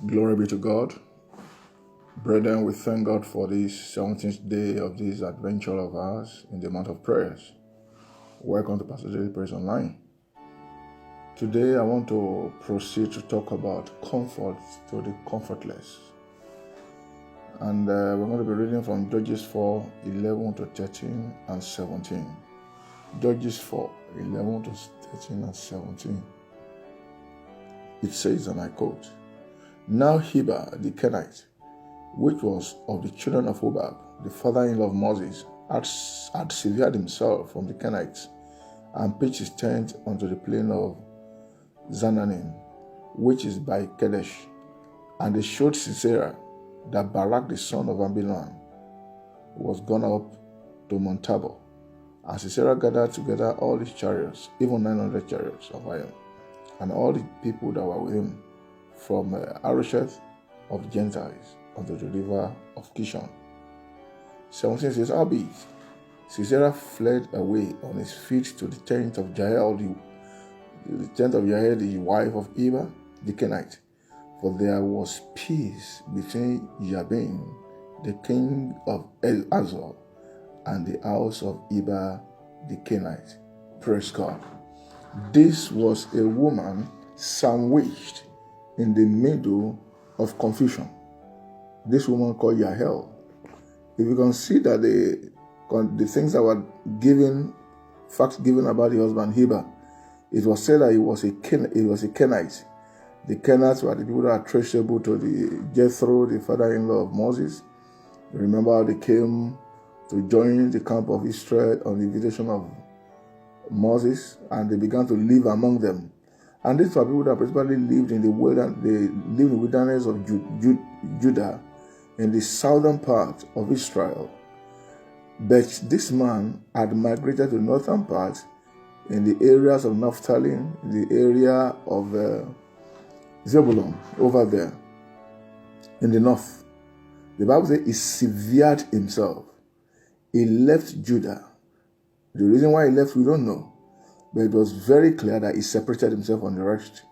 Glory be to God. Brethren, we thank God for this 17th day of this adventure of ours in the month of prayers. Welcome to Pastor Daily Prayers Online. Today I want to proceed to talk about comfort to the comfortless. And we're going to be reading from Judges 4, 11 to 13 and 17. Judges 4, 11 to 13 and 17. It says, and I quote, "Now Heber the Kenite, which was of the children of Hobab, the father-in-law of Moses, had severed himself from the Kenites, and pitched his tent unto the plain of Zananim, which is by Kadesh. And they showed Sisera that Barak the son of Abinoam was gone up to Mount Tabor. And Sisera gathered together all his chariots, even 900 chariots of iron, and all the people that were with him, from Harosheth of the Gentiles unto the river of Kishon." 17 says, "Howbeit, Sisera fled away on his feet to the tent of Jael, the wife of Heber the Kenite. For there was peace between Jabin, the king of Hazor, and the house of Heber the Kenite." Praise God. This was a woman sandwiched in the middle of confusion. This woman called Yael. If you can see that the things that were facts given about the husband Heber, it was said that he was a Kenite. The Kenites were the people that are traceable to the Jethro, the father-in-law of Moses. You remember how they came to join the camp of Israel on the invitation of Moses, and they began to live among them. And these were people that principally lived in the wilderness of Judah, in the southern part of Israel. But this man had migrated to the northern part, in the areas of Naphtali, the area of Zebulun, over there, in the north. The Bible says he severed himself. He left Judah. The reason why he left, we don't know. But it was very clear that he separated himself from the rest.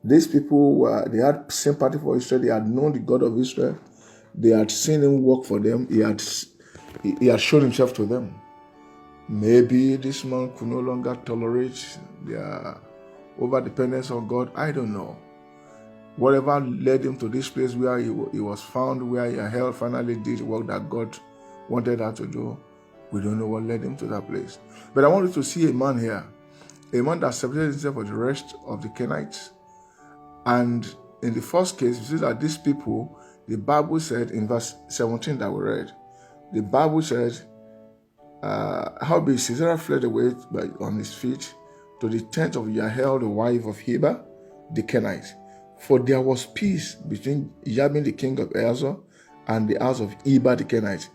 These people they had sympathy for Israel. They had known the God of Israel. They had seen him work for them. He had shown himself to them. Maybe this man could no longer tolerate their overdependence on God. I don't know. Whatever led him to this place where he was found, where Yael finally did work that God wanted her to do. We don't know what led him to that place. But I want you to see a man here, a man that separated himself from the rest of the Kenites. And in the first case, you see that these people, the Bible said in verse 17 that we read, the Bible said, "Howbeit Sisera fled away on his feet to the tent of Yael, the wife of Heber the Kenite. For there was peace between Jabin, the king of Hazor, and the house of Heber the Kenite."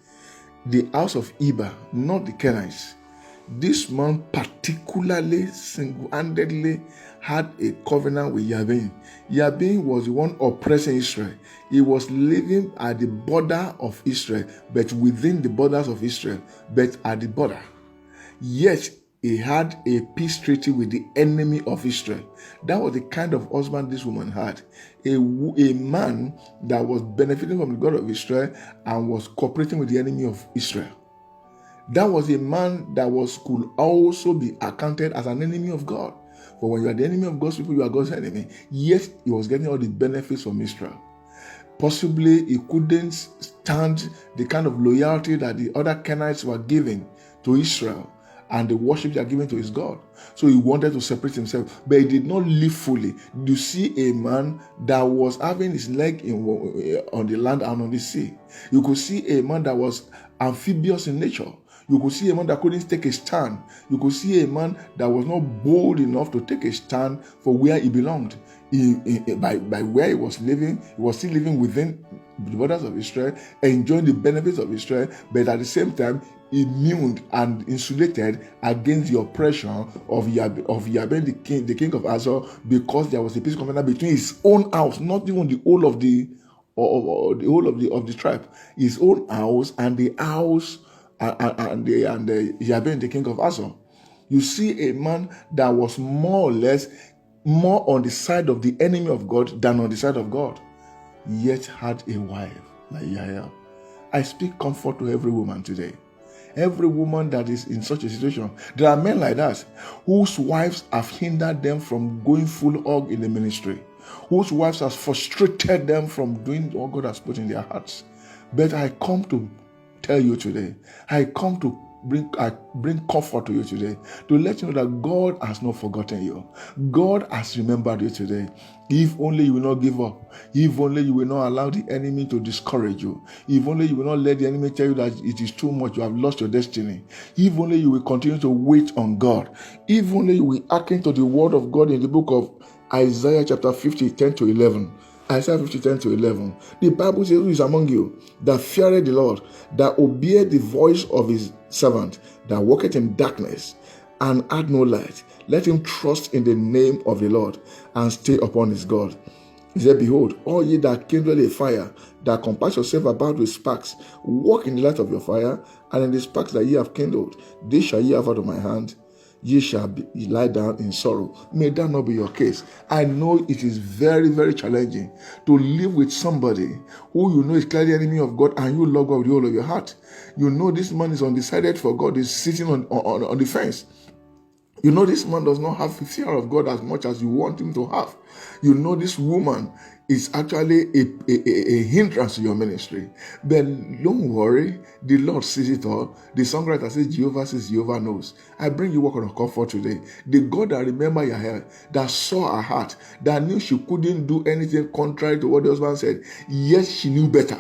The house of Heber, not the Kenites. This man particularly, single-handedly had a covenant with Jabin. Jabin was the one oppressing Israel. He was living at the border of Israel, but within the borders of Israel, but at the border. Yet he had a peace treaty with the enemy of Israel. That was the kind of husband this woman had. A man that was benefiting from the God of Israel and was cooperating with the enemy of Israel. That was a man that could also be accounted as an enemy of God. For when you are the enemy of God's people, you are God's enemy. Yet he was getting all the benefits from Israel. Possibly he couldn't stand the kind of loyalty that the other Kenites were giving to Israel and the worship they are giving to his God. So he wanted to separate himself, but he did not live fully. You see a man that was having his leg on the land and on the sea. You could see a man that was amphibious in nature. You could see a man that couldn't take a stand. You could see a man that was not bold enough to take a stand for where he belonged. By where he was living, he was still living within the borders of Israel, enjoying the benefits of Israel, but at the same time, immune and insulated against the oppression of Jabin, the king of Hazor, because there was a peace covenant between his own house, not even the whole of the tribe, his own house and the house and Jabin, the king of Hazor. You see a man that was more or less more on the side of the enemy of God than on the side of God. yet had a wife like Yael. I speak comfort to every woman today. Every woman that is in such a situation. There are men like that whose wives have hindered them from going full hog in the ministry, whose wives have frustrated them from doing what God has put in their hearts. But I come to tell you today, I come to bring comfort to you today, to let you know that God has not forgotten you. God has remembered you today. If only you will not give up. If only you will not allow the enemy to discourage you. If only you will not let the enemy tell you that it is too much, you have lost your destiny. If only you will continue to wait on God. If only you will hearken to the word of God in the book of Isaiah chapter 50, 10 to 11. Isaiah 50, 10 to 11. The Bible says, who is among you that feareth the Lord, that obeyeth the voice of his servant, that walketh in darkness and had no light? Let him trust in the name of the Lord and stay upon his God. He said, behold, all ye that kindle a fire, that compass yourself about with sparks, walk in the light of your fire, and in the sparks that ye have kindled, this shall ye have out of my hand. Ye shall lie down in sorrow. May that not be your case. I know it is very, very challenging to live with somebody who you know is clearly the enemy of God, and you love God with the whole of your heart. You know this man is undecided for God, is sitting on the fence. You know this man does not have fear of God as much as you want him to have. You know this woman is actually a hindrance to your ministry. But don't worry, the Lord sees it all. The songwriter says, Jehovah says, Jehovah knows. I bring you word of comfort today. The God that remember your heart, that saw her heart, that knew she couldn't do anything contrary to what the husband said, yet she knew better.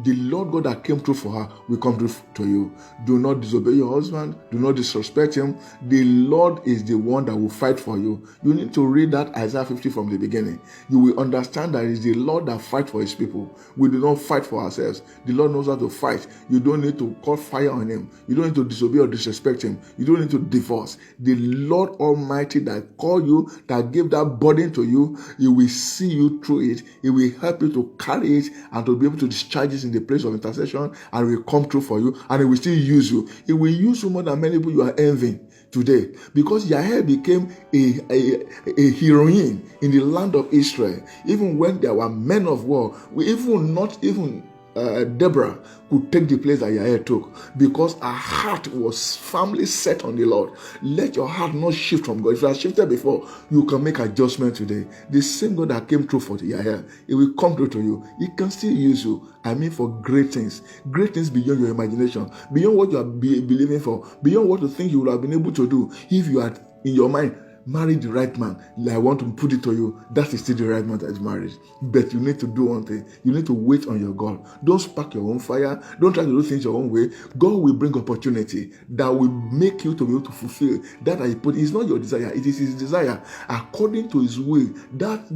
The Lord God that came through for her will come through to you. Do not disobey your husband. Do not disrespect him. The Lord is the one that will fight for you. You need to read that Isaiah 50 from the beginning. You will understand that it is the Lord that fights for his people. We do not fight for ourselves. The Lord knows how to fight. You don't need to call fire on him. You don't need to disobey or disrespect him. You don't need to divorce. The Lord Almighty that called you, that gave that burden to you, he will see you through it. He will help you to carry it and to be able to discharge it in the place of intercession, and will come through for you, and he will still use you. He will use you more than many people you are envying today, because Yael became a heroine in the land of Israel. Even when there were men of war, Deborah could take the place that Yael took, because her heart was firmly set on the Lord. Let your heart not shift from God. If you have shifted before, you can make adjustment today. The same God that came through for Yael, it will come through to you. He can still use you. I mean, for great things beyond your imagination, beyond what you are believing for, beyond what you think you would have been able to do if you had in your mind marry the right man. I want to put it to you, that is still the right man that is married. But you need to do one thing. You need to wait on your God. Don't spark your own fire. Don't try to do things your own way. God will bring opportunity that will make you to be able to fulfill that I put. It's not your desire. It is his desire according to his will. That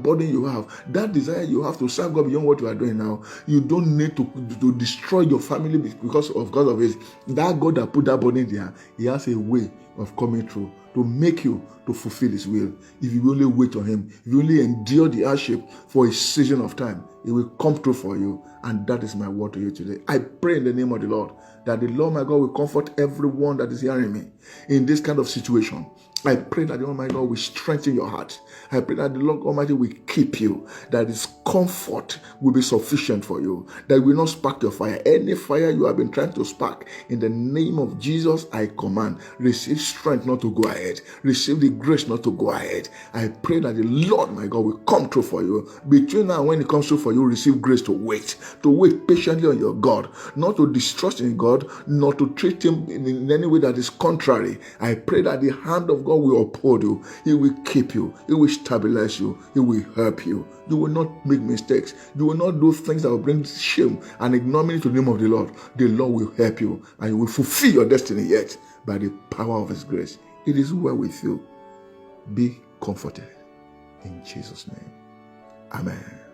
burden you have, that desire you have to serve God beyond what you are doing now. You don't need to destroy your family because of it. That God that put that burden there, he has a way of coming through to make you to fulfill his will. If you only wait on him, if you only endure the hardship for a season of time, he will come through for you. And that is my word to you today. I pray in the name of the Lord that the Lord my God will comfort everyone that is hearing me in this kind of situation. I pray that the Almighty God will strengthen your heart. I pray that the Lord Almighty will keep you, that his comfort will be sufficient for you, that will not spark your fire. Any fire you have been trying to spark, in the name of Jesus, I command, receive strength not to go ahead. Receive the grace not to go ahead. I pray that the Lord my God will come through for you. Between now and when he comes through for you, receive grace to wait patiently on your God, not to distrust in God, not to treat him in any way that is contrary. I pray that the hand of God will uphold you. He will keep you. He will stabilize you. He will help you. You will not make mistakes. You will not do things that will bring shame and ignominy to the name of the Lord. The Lord will help you, and you will fulfill your destiny yet by the power of his grace. It is well with you. Be comforted. In Jesus' name. Amen.